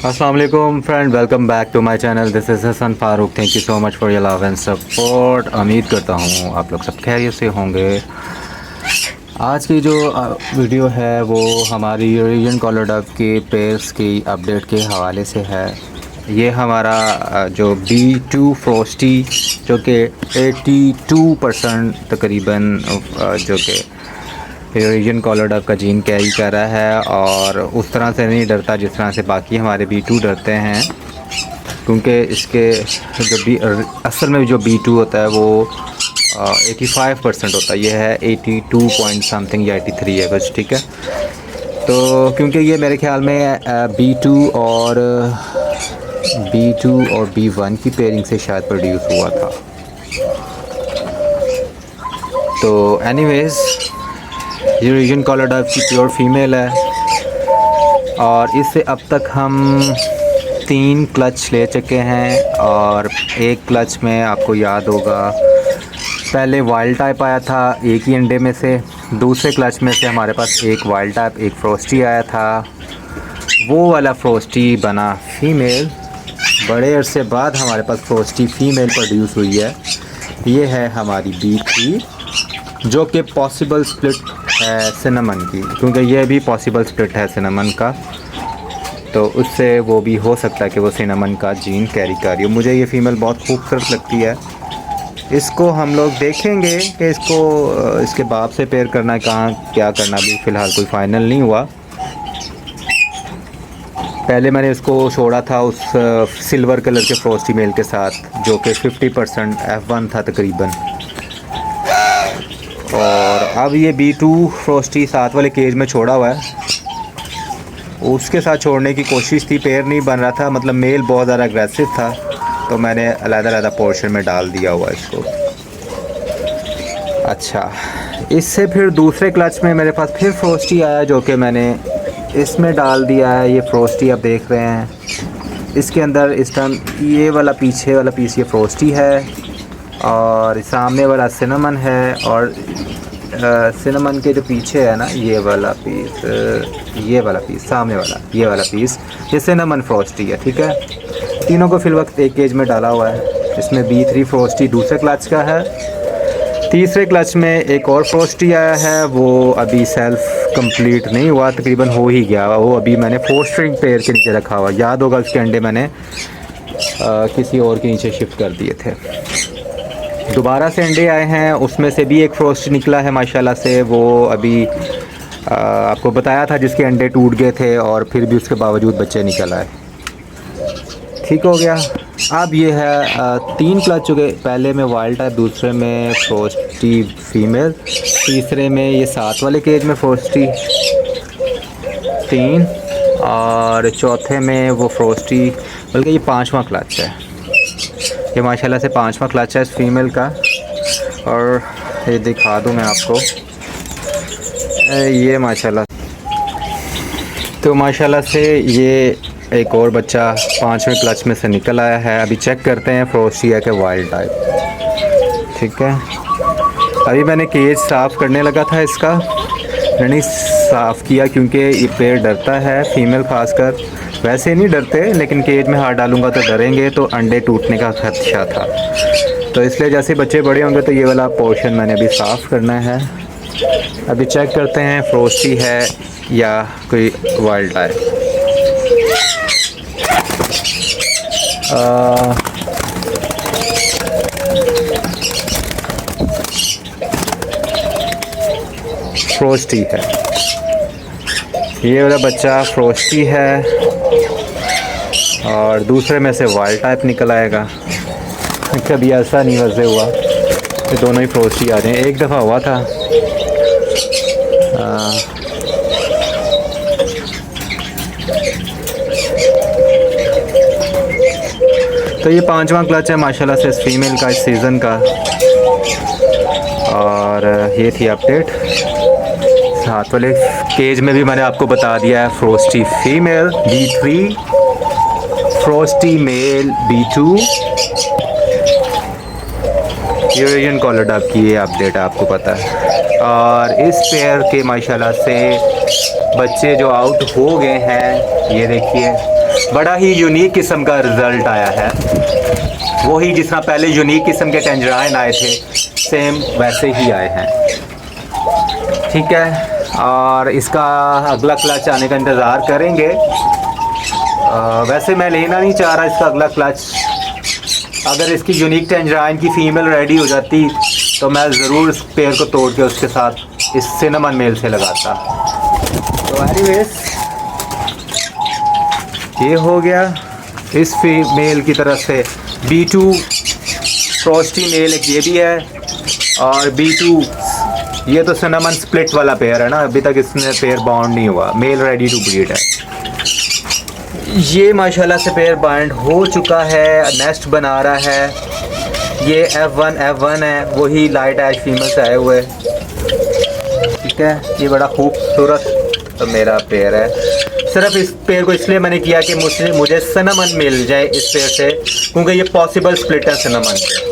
अस्सलाम वालेकुम friend, welcome back to my channel. This is Hasan Farooq. Thank you so much for your love and support. उम्मीद करता हूँ आप लोग सब खैरियत से होंगे। आज की जो वीडियो है वो हमारी यूरेशियन कॉलर डक के पेयर्स की अपडेट के हवाले से है। ये हमारा जो B2 फ्रोस्टी जो कि 82% तकरीबन जो कि यूरेशियन कॉलर डक का जीन कैरी कर रहा है और उस तरह से नहीं डरता जिस तरह से बाकी हमारे B2 डरते हैं, क्योंकि इसके जो असल में जो B2 होता है वो 85% होता है। ये है 82 पॉइंट समथिंग या 83 है कुछ, ठीक है। तो क्योंकि ये मेरे ख्याल में B2 और B1 की पेयरिंग से शायद प्रोड्यूस हुआ था। तो एनीवेज़ यूरेशियन कॉलर डक की प्योर फीमेल है और इससे अब तक हम 3 क्लच ले चुके हैं। और एक क्लच में आपको याद होगा पहले वाइल्ड टाइप आया था एक ही अंडे में से। दूसरे क्लच में से हमारे पास एक वाइल्ड टाइप एक फ्रोस्टी आया था। वो वाला फ्रोस्टी बना फीमेल। बड़े अरसे बाद हमारे पास फ्रोस्टी फीमेल प्रोड्यूस हुई है। ये है हमारी B3 जो कि पॉसिबल स्प्लिट है सिनेमन की, क्योंकि ये भी पॉसिबल स्प्लिट है सिनेमन का। तो उससे वो भी हो सकता है कि वो सिनेमन का जीन कैरी कर रही हो। मुझे ये फ़ीमेल बहुत खूबसूरत लगती है। इसको हम लोग देखेंगे कि इसको इसके बाप से पेयर करना है, कहाँ क्या करना, भी फ़िलहाल कोई फ़ाइनल नहीं हुआ। पहले मैंने इसको छोड़ा था उस सिल्वर कलर के फ्रोस्टी मेल के साथ जो कि 50% F1 था तकरीबन। और अब ये B2 फ्रोस्टी साथ वाले केज में छोड़ा हुआ है। उसके साथ छोड़ने की कोशिश थी, पेयर नहीं बन रहा था, मतलब मेल बहुत ज़्यादा अग्रेसिव था, तो मैंने अलग-अलग पोर्शन में डाल दिया हुआ इसको। अच्छा, इससे फिर दूसरे क्लच में मेरे पास फिर फ्रोस्टी आया जो कि मैंने इसमें डाल दिया है। ये फ्रोस्टी आप देख रहे हैं, इसके अंदर इस टाइम ये वाला पीछे वाला पीस ये फ्रोस्टी है और सामने वाला सिनेमन है। और सिनेमन के जो पीछे है ना ये वाला पीस सामने वाला ये वाला पीस ये सिनेमन फ्रोस्टी है, ठीक है। तीनों को फिल वक्त एक केज में डाला हुआ है। इसमें B3 फ्रोस्टी दूसरे क्लच का है। तीसरे क्लच में एक और फ्रोस्टी आया है, वो अभी सेल्फ कंप्लीट नहीं हुआ, तकरीबन हो ही गया। वो अभी मैंने 4 स्ट्रिंग पेयर के नीचे रखा हुआ, याद होगा उसके अंडे मैंने किसी और के नीचे शिफ्ट कर दिए थे। दोबारा से अंडे आए हैं, उसमें से भी एक फ्रोस्ट निकला है माशाल्लाह से। वो अभी आपको बताया था जिसके अंडे टूट गए थे और फिर भी उसके बावजूद बच्चे निकल आए, ठीक हो गया। अब ये है 3 क्लच चुके, पहले में वाइल्ड टाइप, दूसरे में फ्रोस्टी फीमेल, तीसरे में ये साथ वाले केज में फ्रोस्टी 3 और चौथे में वो फ्रोस्टी, बल्कि ये 5वां क्लच है। ये माशाल्लाह से 5वां क्लच है इस फीमेल का। और ये दिखा दूँ मैं आपको, ये माशाल्लाह, तो माशाल्लाह से ये एक और बच्चा 5वें क्लच में से निकल आया है। अभी चेक करते हैं फ्रोस्टी है कि वाइल्ड टाइप, ठीक है। अभी मैंने केज साफ़ करने लगा था इसका, मैंने साफ़ किया क्योंकि ये पेड़ डरता है, फीमेल खासकर। वैसे नहीं डरते लेकिन केज में हाथ डालूंगा तो डरेंगे, तो अंडे टूटने का खदशा था। तो इसलिए जैसे बच्चे बड़े होंगे तो ये वाला पोर्शन मैंने अभी साफ़ करना है। अभी चेक करते हैं फ्रोस्टी है या कोई वाइल्ड है। फ्रोस्टी है, ये वाला बच्चा फ्रोस्टी है और दूसरे में से वाइल्ड टाइप निकल आएगा। कभी ऐसा नहीं वैसे हुआ कि दोनों ही फ्रोस्टी आ जाएं। एक दफ़ा हुआ था, तो ये 5वां क्लच है माशाल्लाह से इस फीमेल का इस सीज़न का। और ये थी अपडेट। साथ वाले केज में भी मैंने आपको बता दिया है frosty female B3, frosty male B2, Eurasian collar duck की ये अपडेट आपको पता है। और इस पेयर के माशाल्लाह से बच्चे जो आउट हो गए हैं, ये देखिए बड़ा ही यूनिक किस्म का रिज़ल्ट आया है। वही जिस तरह पहले यूनिक किस्म के टेंजराइन आए थे, सेम वैसे ही आए हैं। ठीक है, और इसका अगला क्लच आने का इंतज़ार करेंगे। वैसे मैं लेना नहीं चाह रहा इसका अगला क्लच। अगर इसकी यूनिक टेंजराइन की फ़ीमेल रेडी हो जाती तो मैं ज़रूर इस पेयर को तोड़ के उसके साथ इस सिनेमन मेल से लगाता। तो एनीवेज ये हो गया इस फीमेल की तरफ से। B2 फ्रॉस्टी मेल एक ये भी है, और B2 ये तो सिनेमन स्प्लिट वाला पेयर है ना, अभी तक इसने पेयर बाउंड नहीं हुआ, मेल रेडी टू ब्रीड है। ये माशाल्लाह से पेयर बाउंड हो चुका है, नेस्ट बना रहा है। ये F1 है, वही लाइट ऐश फीमेल से आए हुए। ठीक है, ये बड़ा खूबसूरत तो मेरा पेयर है। सिर्फ इस पेयर को इसलिए मैंने किया कि मुझे सिनेमन मिल जाए इस पेयर से, क्योंकि ये पॉसिबल स्प्लिट है सिनेमन से।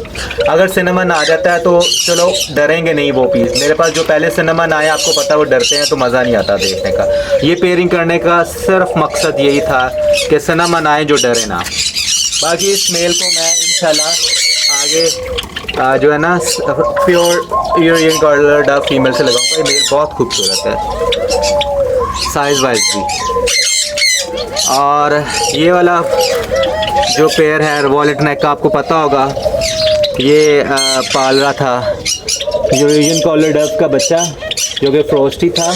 अगर सिनेमन आ जाता है तो चलो डरेंगे नहीं वो पीस। मेरे पास जो पहले सिनेमन आए आपको पता वो डरते हैं तो मज़ा नहीं आता देखने का। ये पेयरिंग करने का सिर्फ मकसद यही था कि सिनेमन आए जो डरे ना। बाकी इस मेल को मैं इंशाल्लाह आगे जो है ना pure European collar dove female से लगाऊंगा। ये मेल बहुत खूबसूरत है साइज़ वाइज भी। और ये वाला जो पेयर है वॉलेट नेक का, आपको पता होगा ये पाल रहा था यूरोपियन कॉलर डव का बच्चा जो कि फ्रॉस्टी था,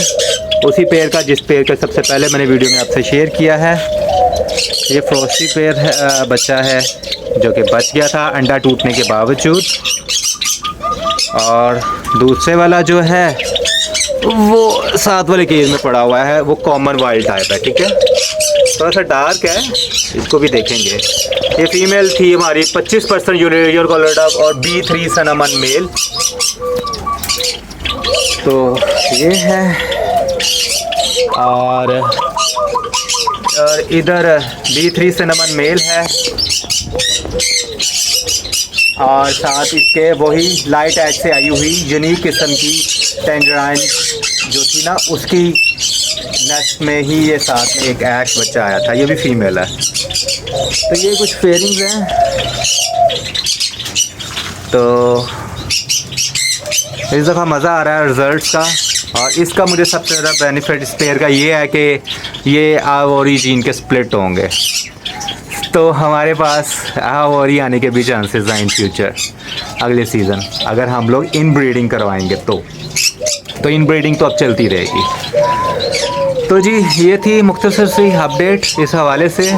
उसी पेयर का जिस पेयर का सबसे पहले मैंने वीडियो में आपसे शेयर किया है। ये फ्रॉस्टी पेयर है, बच्चा है जो कि बच गया था अंडा टूटने के बावजूद। और दूसरे वाला जो है वो साथ वाले केज में पड़ा हुआ है, वो कॉमन वाइल्ड टाइप है। ठीक है, थोड़ा सा डार्क है, इसको भी देखेंगे। ये फीमेल थी हमारी 25% यूरोपियन कॉलर डव और B3 सिनेमन मेल। तो ये है, और इधर B3 सिनेमन मेल है, और साथ इसके वही लाइट एज से आई हुई यूनिक किस्म की टेंजराइन जो थी ना, उसकी नेस्ट में ही ये साथ में एक ऐश बच्चा आया था, ये भी फीमेल है। तो ये कुछ पेयरिंग्स हैं। तो इस दफ़ा मज़ा आ रहा है रिज़ल्ट्स का। और इसका मुझे सबसे ज़्यादा बेनिफिट इस पेयर का ये है कि ये आवोरी जीन के स्प्लिट होंगे, तो हमारे पास आवोरी आने के भी चांसेस हैं इन फ्यूचर अगले सीज़न, अगर हम लोग इन ब्रीडिंग करवाएंगे तो इन ब्रीडिंग तो अब चलती रहेगी। तो जी ये थी मुख्तसर सी अपडेट इस हवाले से।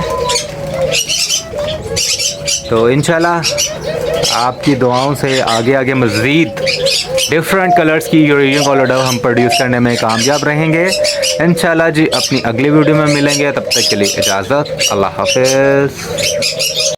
तो इंशाल्लाह आपकी दुआओं से आगे आगे मज़ीद डिफरेंट कलर्स की यूरोपियन कॉलर डव हम प्रोड्यूस करने में कामयाब रहेंगे इंशाल्लाह जी। अपनी अगली वीडियो में मिलेंगे, तब तक के लिए इजाज़त, अल्लाह हाफ़िज़।